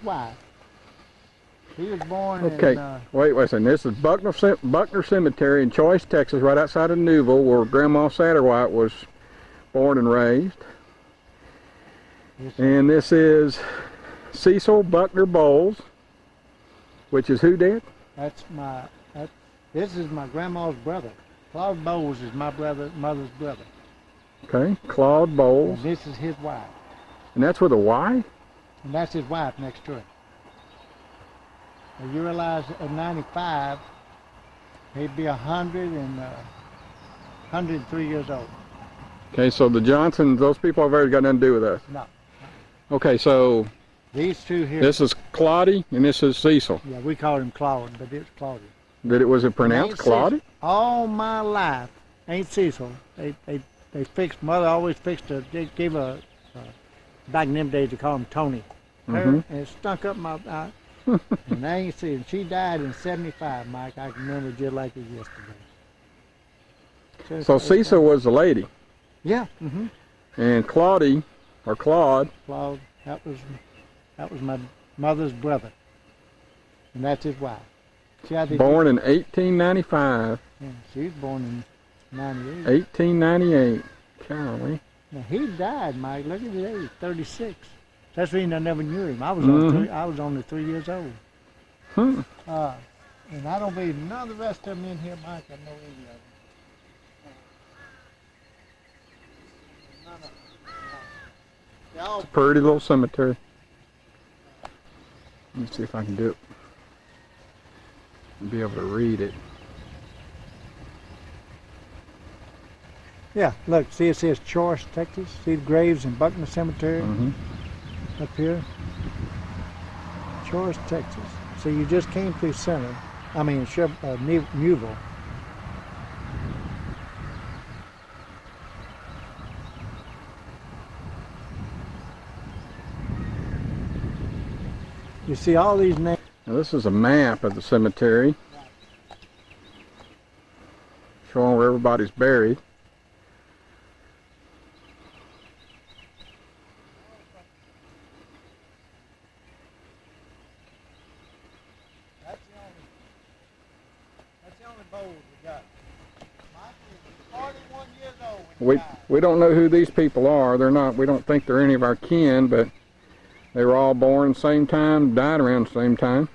wife. He was born Okay, in... wait a second. This is Buckner Cemetery in Choice, Texas, right outside of Newville, where Grandma Satterwhite was born and raised. And this is Cecil Buckner Bowles, which is who, Dad? This is my grandma's brother. Claude Bowles is my mother's brother. Okay, Claude Bowles. And this is his wife. And that's with a Y? And that's his wife next to him. Now you realize at 95, he'd be 103 years old. Okay, so the Johnsons, those people have already got nothing to do with us. No. Okay, so these two here. This is Claudie and this is Cecil. Yeah, we called him Claude, but it's Claudie. Was it pronounced Claudie? All my life, ain't Cecil. They fixed, mother always fixed they gave a, back in them days they called him Tony. And it stunk up my eye. And I ain't seen, she died in 75, Mike. I can remember just like it yesterday. So Cecil was the lady. Yeah. And Claudie, or Claude. Claude, that was my mother's brother. And that's his wife. Born in 1895. Yeah, she was born in 98. 1898. Golly. Now he died, Mike. Look at his age, 36. That's the reason I never knew him. I was only 3 years old. And I don't believe none of the rest of them in here, Mike. I know any of them. None of them. It's a pretty little cemetery. Let me see if I can do it. Be able to read it. Yeah, look, see it says Choice, Texas. See the graves in Buckner Cemetery up here. Choice, Texas. So you just came through Center. I mean, Newville. You see all these names. Now this is a map of the cemetery showing where everybody's buried. That's the only Bowles we got. Mike is 41 years old when he died. We don't know who these people are. We don't think they're any of our kin, but they were all born the same time, died around the same time.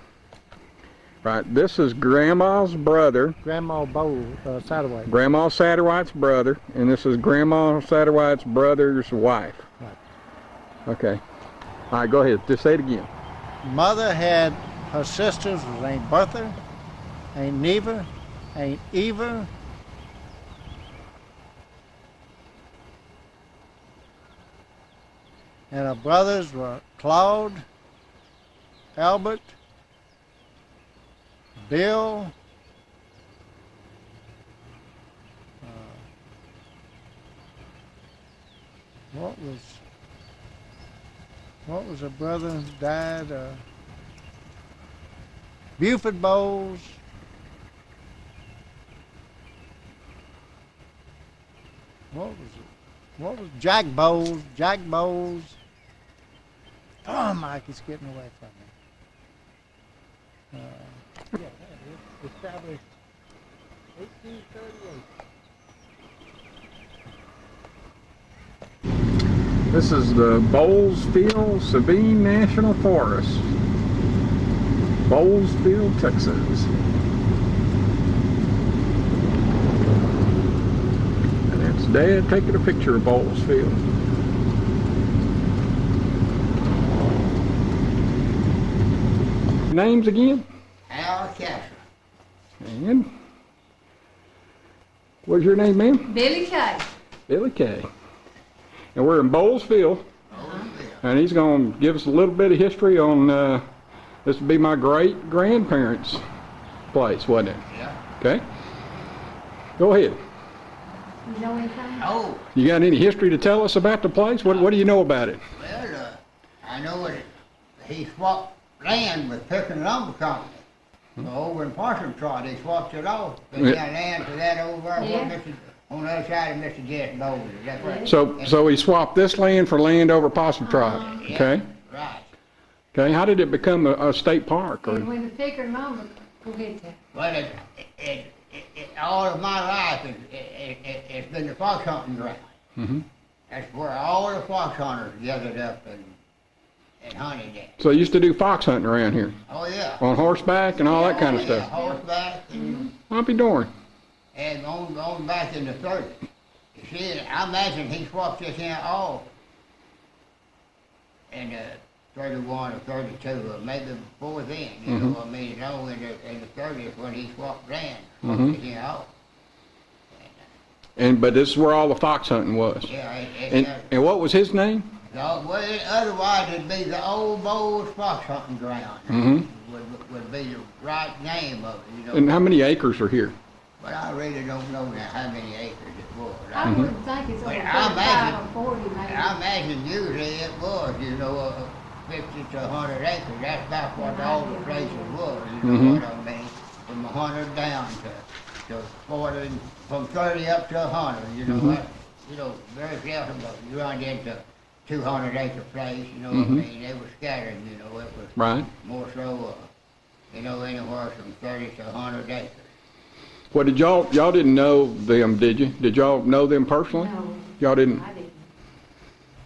Right, this is Grandma's brother. Grandma Bowles, Satterwhite. Grandma Satterwhite's brother, and this is Grandma Satterwhite's brother's wife. Right. Okay. All right, go ahead. Just say it again. Mother had her sisters was Aunt Bertha, Aunt Neva, Aunt Eva. And her brothers were Claude, Albert, Bill, what was her brother died? Buford Bowles. What was Jack Bowles? Jack Bowles. Oh, Mike, it's getting away from me. Yeah, that is. Established 1838. This is the Bowlesfield Sabine National Forest. Bowlesfield, Texas. And that's Dad taking a picture of Bowlesfield. Names again? Al Castro. And what's your name, ma'am? Billy Kay. Billy Kay. And we're in Bowlesfield. And he's going to give us a little bit of history on, this would be my great-grandparents' place, wasn't it? Yeah. Okay. Go ahead. You know anything? Oh, You got any history to tell us about the place? What do you know about it? well, I know that he swapped land with Pickering Lumber Company. So over in Parsons Trot, they swapped it off. They Yeah. got land to that over there Yeah. on the other side of Mr. Jess Bowles. Is that right? So he swapped this land for land over Possum Trot, Yeah, okay? Right. Okay, how did it become a state park? And Or, when the Pickering lumber, go ahead, Ted. Well, all of my life, it's been the fox hunting ground. hmm That's where all the fox hunters gathered up and hunted at. So you used to do fox hunting around here? Oh, yeah. On horseback and all that kind of Yeah, stuff? horseback I'll be darned. and on back in the 30s. You see, I imagine he swapped this in off in 31 or 32, or maybe before then, you know what I mean? No, in the 30s when he swapped land, swapped it in off. But this is where all the fox hunting was. Yeah, And what was his name? no, well, otherwise it'd be the old Bowles fox hunting ground. Mm-hmm. Would be the right name of it, you know. And how many acres are here? But I really don't know now how many acres it was. I wouldn't think it's over But I 35 or 40 maybe. I imagine usually it was, you know, 50 to 100 acres. That's about what all the places was, you know what I mean? From 100 down to 40, from 30 up to 100, you know. You know, very seldom you run into 200 acre place, you know what I mean? They were scattered, you know. It was Right. more so, you know, anywhere from 30 to 100 acres. Well, y'all didn't know them, did you? Did y'all know them personally? No, Y'all didn't? I didn't.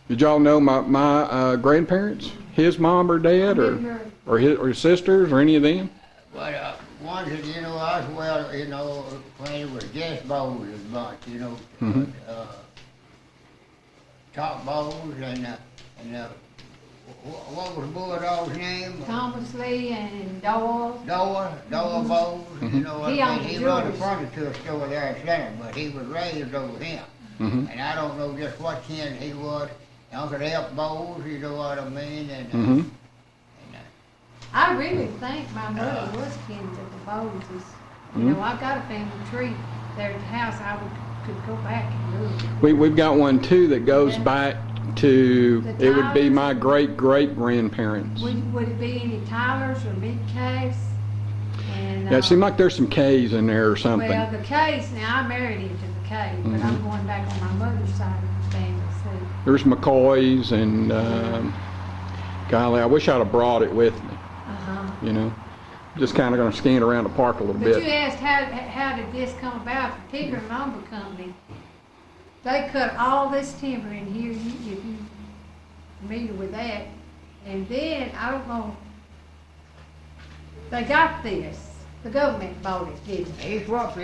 Did y'all know my grandparents? His mom or dad, or his sisters, or any of them? But ones that, you know, I was well, you know, when it was just Bowles as much, you know, Top Bowles and what was Bulldog's name? Thomas Lee and Doyle. Doyle Bowles, you know what He I owned mean? the He run a jewelry. furniture store there in Center, but he was raised over him. And I don't know just what kin he was. Uncle F. Bowles, you know what I mean? And, I really think my mother was kin to the Bowleses. You know, I got a family tree there at the house. I could go back and look. We've got one too that goes Yeah. back to, The it would be Tylers? my great-great-grandparents. Would it be any Tylers or Big Case? And, Yeah, it seemed like there's some K's in there or something. well, the Case, now I married into the Case, but I'm going back on my mother's side of the family, see. There's McCoys and, golly, I wish I'd have brought it with me, you know. Just kind of going to scan around the park a little But you bit. asked how did this come about? The Pickering Lumber Company, they cut all this timber in here, if you familiar with that. And then, I don't know, they got this. The government bought it, didn't it? he's what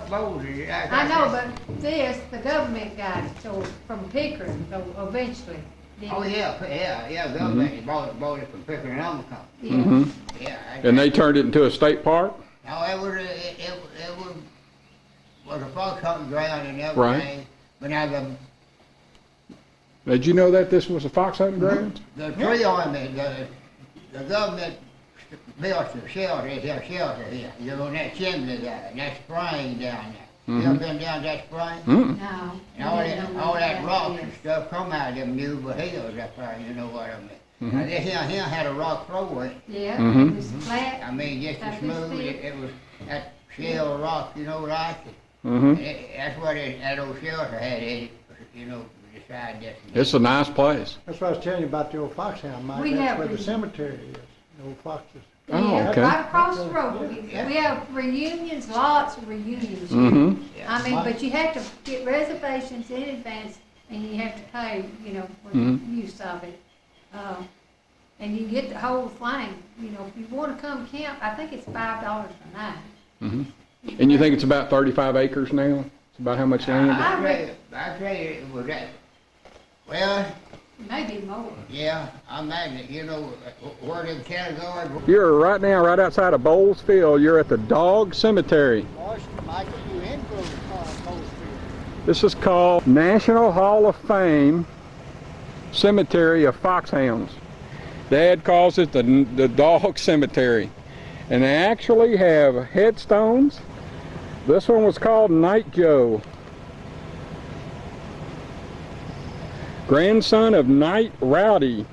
Bowles is. I know, but this, the government got it, so from Pickering, so eventually. didn't Oh, it? yeah, government, he bought it from Pickering Lumber Company. Yeah. Mhm. Yeah. And they turned it into a state park? No, it was a fox hunting ground and everything. Right. But now Did you know that this was a fox hunting ground? the tree on the government built a shelter, it's a shelter here, you know, and that chimney there, and that spring down there. You ever been down that spring? Mm. No. And all that rocks and stuff come out of them new hills up there, you know what I mean? Now this here had a rock floor in it. Yeah, Mhm. it was flat. I mean, just as Like this smooth, big? it was that shell rock, you know, like it. Mm-hmm. That's what that old shelter had in it, you know, beside this. It's a nice place. That's what I was telling you about the old foxhound, Mike. We That's have where the re- cemetery is, the old foxes. Oh, Yeah, okay. right across the road. Yeah. We have reunions, lots of reunions. Mm-hmm. I mean, but you have to get reservations in advance and you have to pay, you know, for Mhm. the use of it. And you get the whole thing, you know, if you wanna come camp, I think it's $5 a night. Mm-hmm. And you think it's about 35 acres now? It's about how much land? I tell you, it was that. Well, Maybe more. yeah, I imagine, you know, where them cattle guards were. You're right now right outside of Bowles Field. You're at the Dog Cemetery. Michael, you in Bowlesfield. This is called National Hall of Fame Cemetery of Foxhounds. Dad calls it the Dog Cemetery. And they actually have headstones. This one was called Night Joe, grandson of Night Rowdy.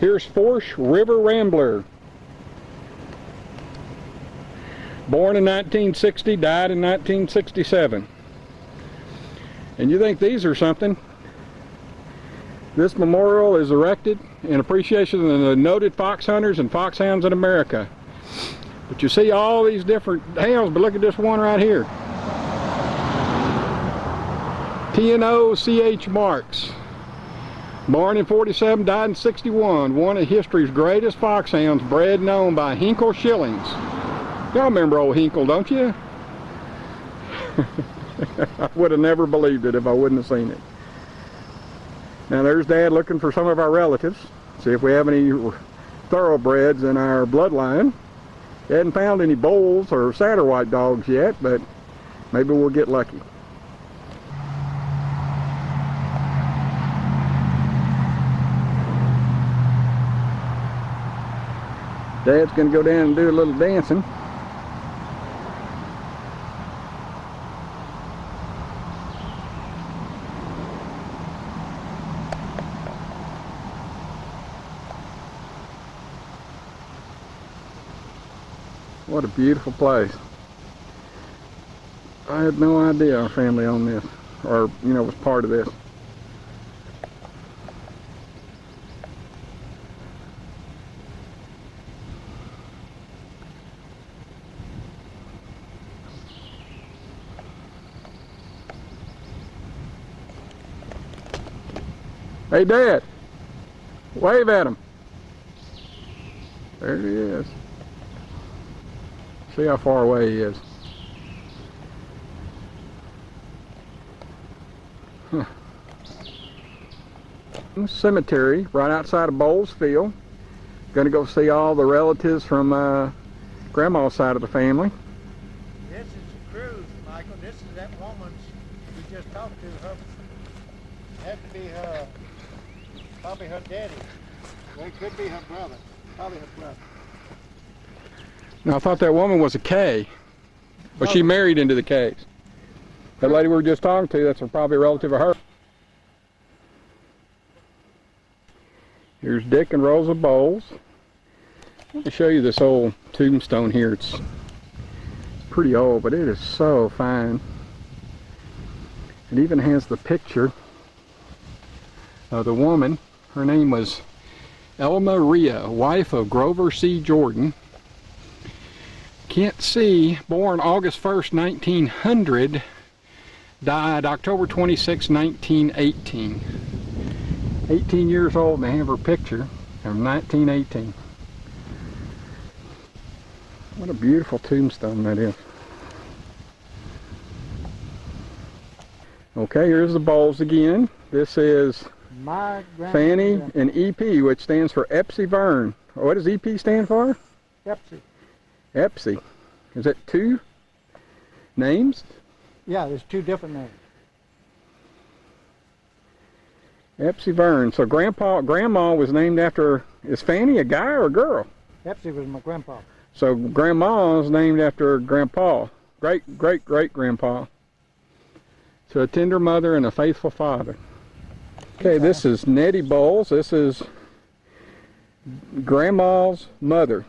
Here's Forsh River Rambler. Born in 1960, died in 1967. And you think these are something? This memorial is erected in appreciation of the noted fox hunters and foxhounds in America. But you see all these different hounds, but look at this one right here. TNO-CH Marks. Born in 47, died in 61. One of history's greatest foxhounds, bred and owned by Hinkle Schillings. Y'all remember old Hinkle, don't you? I would have never believed it if I wouldn't have seen it. Now there's Dad looking for some of our relatives. See if we have any thoroughbreds in our bloodline. He hadn't found any bulls or Satterwhite dogs yet, but maybe we'll get lucky. Dad's going to go down and do a little dancing. What a beautiful place. I had no idea our family owned this, or, you know, was part of this. Hey, Dad, wave at him. There he is. See how far away he is. Huh. Cemetery right outside of Bowles Field. Gonna go see all the relatives from Grandma's side of the family. This is the cruise, Michael. This is that woman we just talked to. Her had to be her, probably her daddy. Well, it could be her brother. Probably her brother. Now, I thought that woman was a K, but she married into the Ks. That lady we were just talking to, that's probably a relative of her. Here's Dick and Rosa Bowles. Let me show you this old tombstone here. It's pretty old, but it is so fine. It even has the picture of the woman. Her name was Elma Rhea, wife of Grover C. Jordan. Can't see, born August 1st, 1900, died October 26, 1918. 18 years old, and they have her picture from 1918. What a beautiful tombstone that is. Okay, here's the Bowles again. This is My Fanny and EP, which stands for Epsy Vern. What does EP stand for? Pepsi. Epsy. Is that two names? Yeah, there's two different names. Epsy Vern. So Grandma was named after, is Fanny a guy or a girl? Pepsi was my grandpa. So Grandma is named after Grandpa, great-great-great-grandpa. So a tender mother and a faithful father. Okay, this is Nettie Bowles. This is Grandma's mother.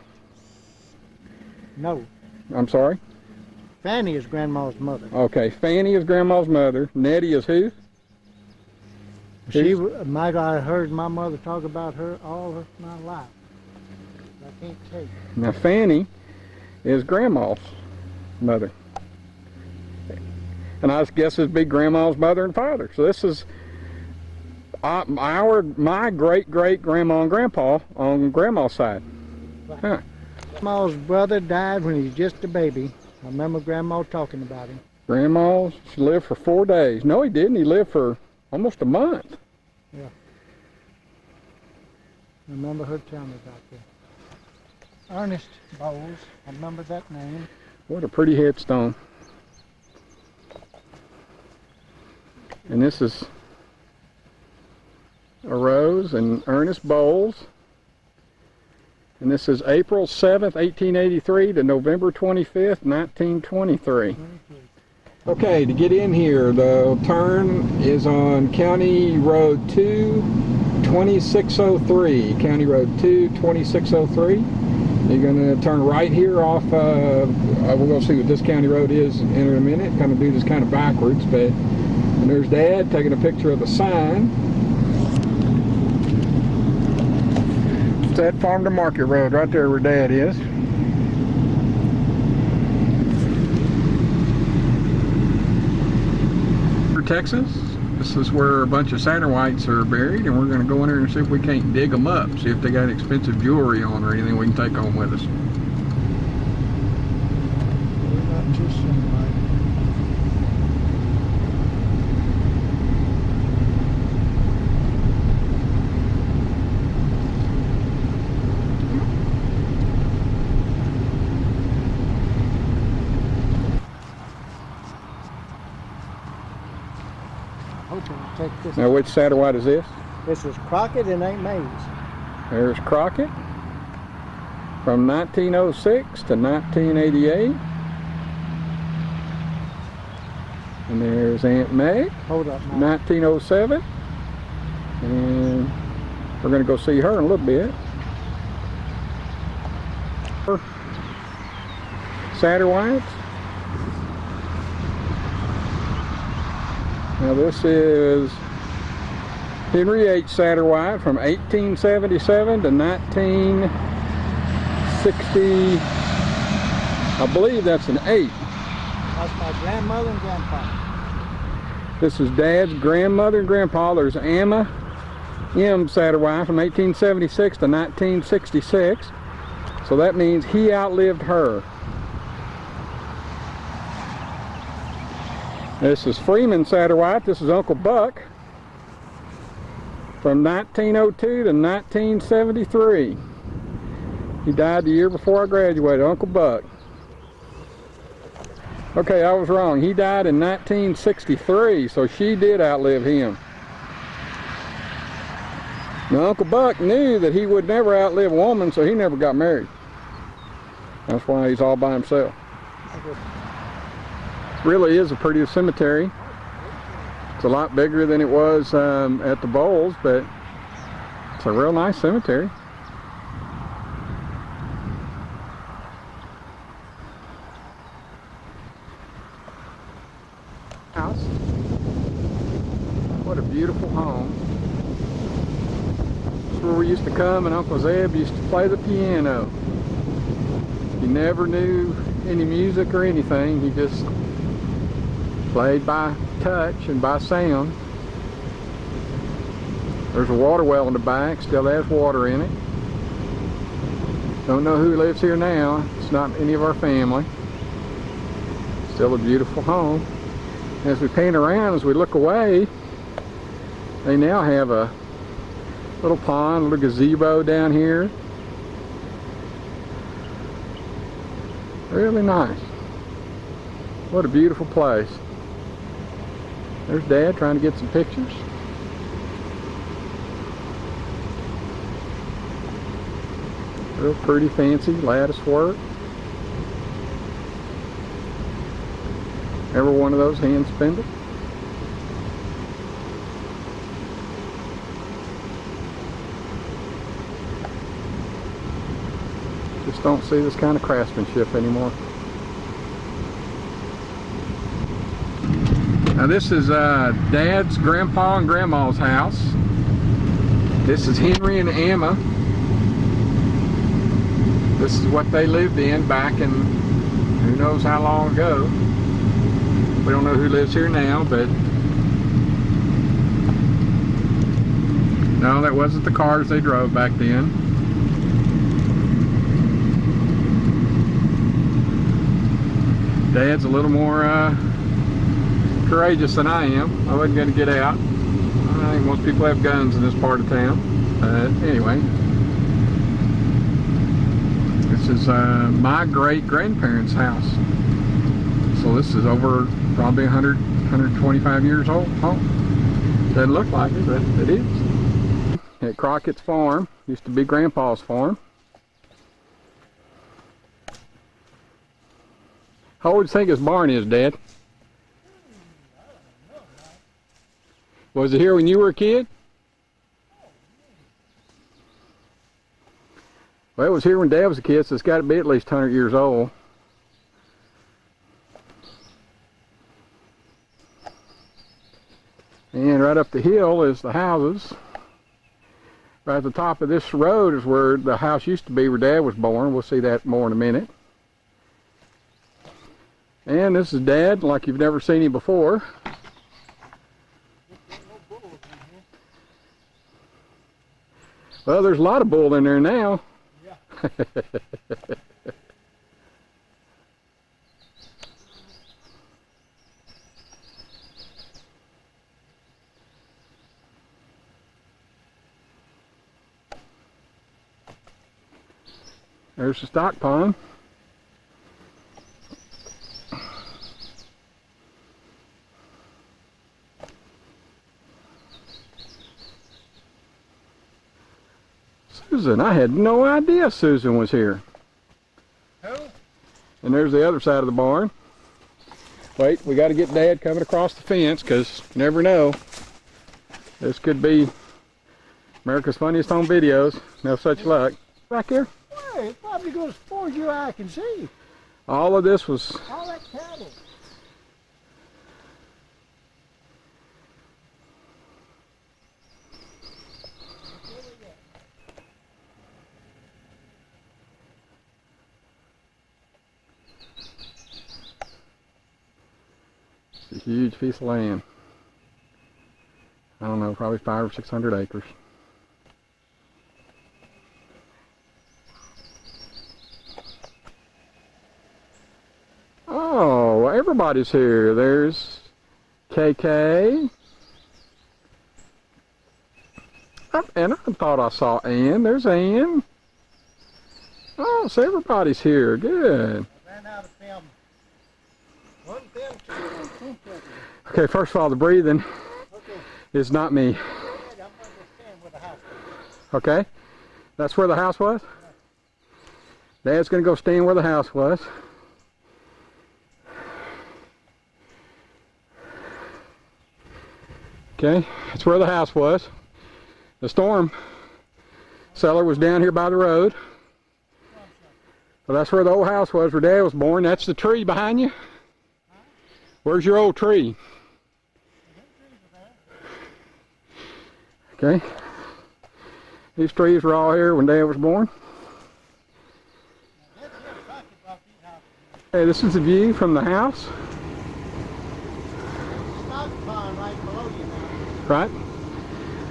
No, I'm sorry? Fanny is grandma's mother. Okay, Fanny is Grandma's mother. Nettie is who? Michael, I heard my mother talk about her all my life. I can't tell you. Now Fanny is Grandma's mother. And I guess it'd be Grandma's mother and father. So this is my great-great-grandma and grandpa on Grandma's side. Right. Huh. Grandma's brother died when he was just a baby. I remember Grandma talking about him. Grandma, she lived for 4 days. No, he didn't. He lived for almost a month. Yeah. I remember her telling me about that. Ernest Bowles, I remember that name. What a pretty headstone. And this is a Rose and Ernest Bowles. And this is April 7th, 1883 to November 25th, 1923. Okay, to get in here, the turn is on County Road 2, 2603. County Road 2, 2603. You're going to turn right here off, we're going to see what this county road is in a minute. Kind of do this kind of backwards, but and there's Dad taking a picture of the sign. that farm to market road right there where Dad is. Texas. This is where a bunch of Satterwhites are buried, and we're going to go in there and see if we can't dig them up, see if they got expensive jewelry on or anything we can take home with us. We're not too similar. Take this. Now, which Satterwhite is this? This is Crockett and Aunt May's. There's Crockett from 1906 to 1988. And there's Aunt May, Hold up now. 1907. And we're going to go see her in a little bit. Satterwhites. Now this is Henry H. Satterwhite from 1877 to 1960. I believe that's an 8. That's my grandmother and grandpa. This is Dad's grandmother and grandpa. There's Emma M. Satterwhite from 1876 to 1966. So that means he outlived her. This is Freeman Satterwhite. This is Uncle Buck from 1902 to 1973. He died the year before I graduated, Uncle Buck. Okay, I was wrong. He died in 1963, so she did outlive him. Now, Uncle Buck knew that he would never outlive a woman, so he never got married. That's why he's all by himself. Really is a pretty cemetery. It's a lot bigger than it was at the Bowls, but it's a real nice cemetery. House. What a beautiful home. It's where we used to come, and Uncle Zeb used to play the piano. He never knew any music or anything. He just played by touch and by sound. There's a water well in the back, still has water in it. Don't know who lives here now. It's not any of our family. Still a beautiful home. As we pan around, as we look away, they now have a little pond, a little gazebo down here. Really nice. What a beautiful place. There's Dad trying to get some pictures. Real pretty, fancy lattice work. Every one of those hand spindle. Just don't see this kind of craftsmanship anymore. Now this is Dad's grandpa and grandma's house. This is Henry and Emma. This is what they lived in back in who knows how long ago. We don't know who lives here now, but no, that wasn't the cars they drove back then. Dad's a little more courageous than I am. I wasn't going to get out. I think most people have guns in this part of town. Anyway, this is my great-grandparents' house. So this is over probably 100, 125 years old. Oh, doesn't look like it, but it is. At Crockett's farm, used to be Grandpa's farm. How old do you think his barn is, Dad? Was it here when you were a kid? Well, it was here when Dad was a kid, so it's got to be at least 100 years old. And right up the hill is the houses. Right at the top of this road is where the house used to be where Dad was born. We'll see that more in a minute. And this is Dad, like you've never seen him before. Well, there's a lot of bull in there now. Yeah. There's the stock pond. Susan, I had no idea Susan was here. Who? And there's the other side of the barn. Wait, we got to get Dad coming across the fence, because you never know. This could be America's Funniest Home Videos. No such luck. Back here. Hey, it probably goes as far as your eye can see. All of this was... All that cattle. It's a huge piece of land. I don't know, probably 500 or 600 acres. Oh, everybody's here. There's KK. Oh, and I thought I saw Ann. There's Ann. Oh, so everybody's here. Good. I ran out of film. One film, two. Okay, first of all, the breathing is not me. I'm going to stand where the house is. Okay? That's where the house was? Dad's going to go stand where the house was. Okay, that's where the house was. The storm cellar was down here by the road. Well, that's where the old house was where Dad was born. That's the tree behind you. Where's your old tree? Okay. These trees were all here when Dad was born. Okay, this is the view from the house. Stock pond right below you now. Right.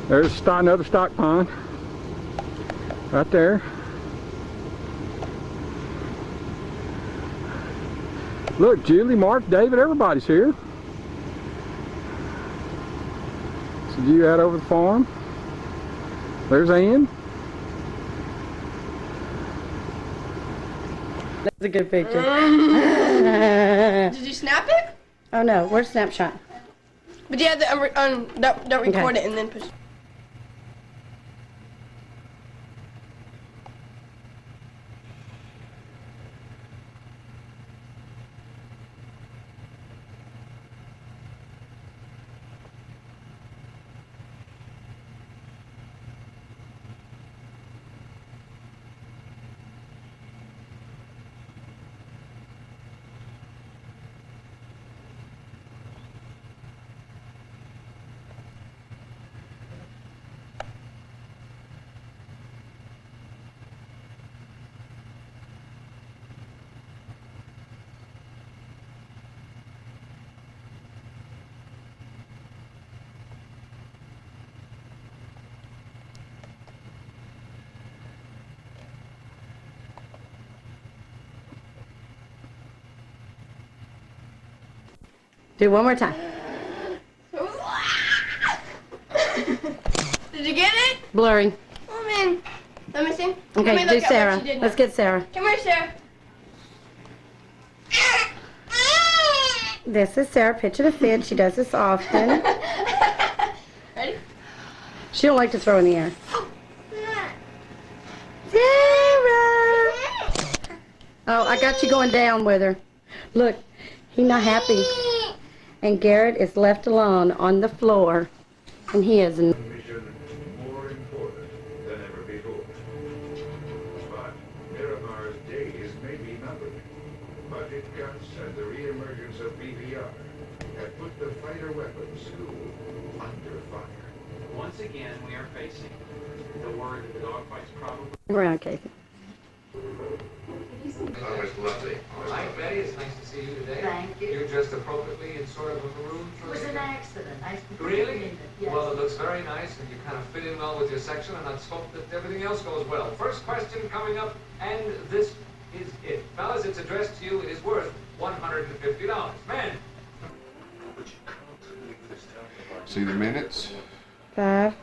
There's another stock pond. Right there. Look, Julie, Mark, David, everybody's here. It's a view out over the farm. There's Ann. That's a good picture. Did you snap it? Oh no, where's Snapshot? But you have to don't record it and then push. Do it one more time. Did you get it? Blurry. Oh man. Let me see. Let Okay, me do look at Sarah. what you did Let's now. get Sarah. Come here, Sarah. This is Sarah pitching a fit. She does this often. Ready? She don't like to throw in the air. Sarah! Oh, I got you going down with her. Look, he's not happy. And Garrett is left alone on the floor. And he is... Mission more important than ever before. But Miramar's days may be numbered. Budget cuts and the reemergence of BVR have put the fighter weapons school under fire. Once again, we are facing the worst Around, Casey. Oh, it's lovely. Hi, Betty. It's nice to see you today. Thank you. You're dressed appropriately in sort of a maroon. It was an accident. Really? Yes. Well, it looks very nice, and you kind of fit in well with your section, and let's hope that everything else goes well. First question coming up, and this is it. Fellas, it's addressed to you. It is worth $150. Men. See the minutes? 5.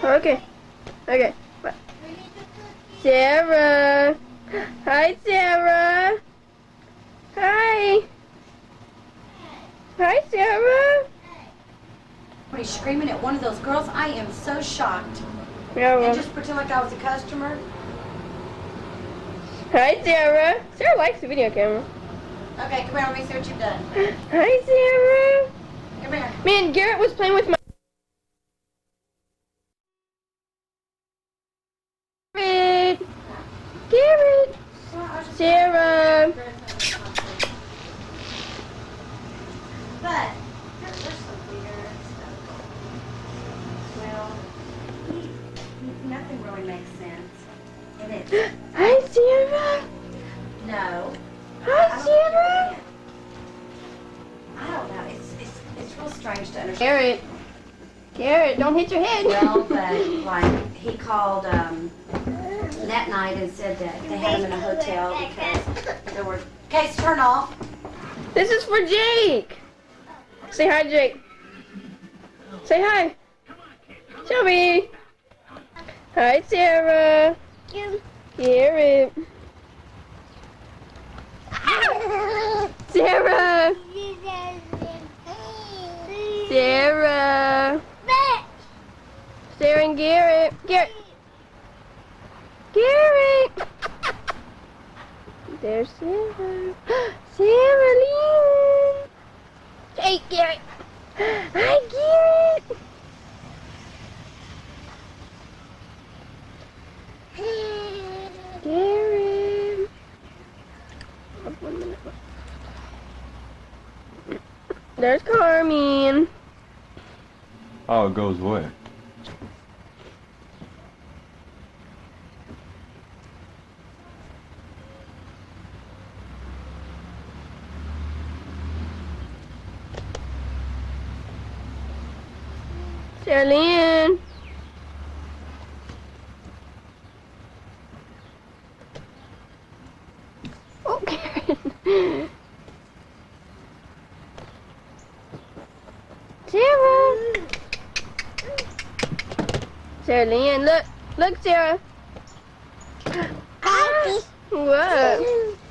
Okay. Okay. Sarah. Hi, Sarah. Hi. Hi, Sarah. Somebody screaming at one of those girls. I am so shocked. Yeah, And well. just pretend like I was a customer. Hi, Sarah. Sarah likes the video camera. Okay, come here. Let me see what you've done. Hi, Sarah. Come here. Man, Garrett was playing with my... Garrett. Sarah. But there's some weird stuff. Well, nothing really makes sense. And it's Hi, Sarah. no. Hi, Sarah. I don't know. It's real strange to understand. Garrett. Garrett, don't hit your head. Well, but like he called that night and said that they had him in a hotel because there were. Case, turn off. This is for Jake. Say hi, Jake. Say hi. Shelby. Hi, Sarah. Garrett. Sarah. Sarah. Sarah and Garrett. Garrett. Garrett. There's Sarah. Sarah Lynn. Hey, Garrett. Hi, Garrett. Garrett. 1 minute. There's Carmen. Oh, it goes away. Sarah Lynn. Oh, Karen. Sarah. Sarah Lynn, look. Look, Sarah. Ah, what?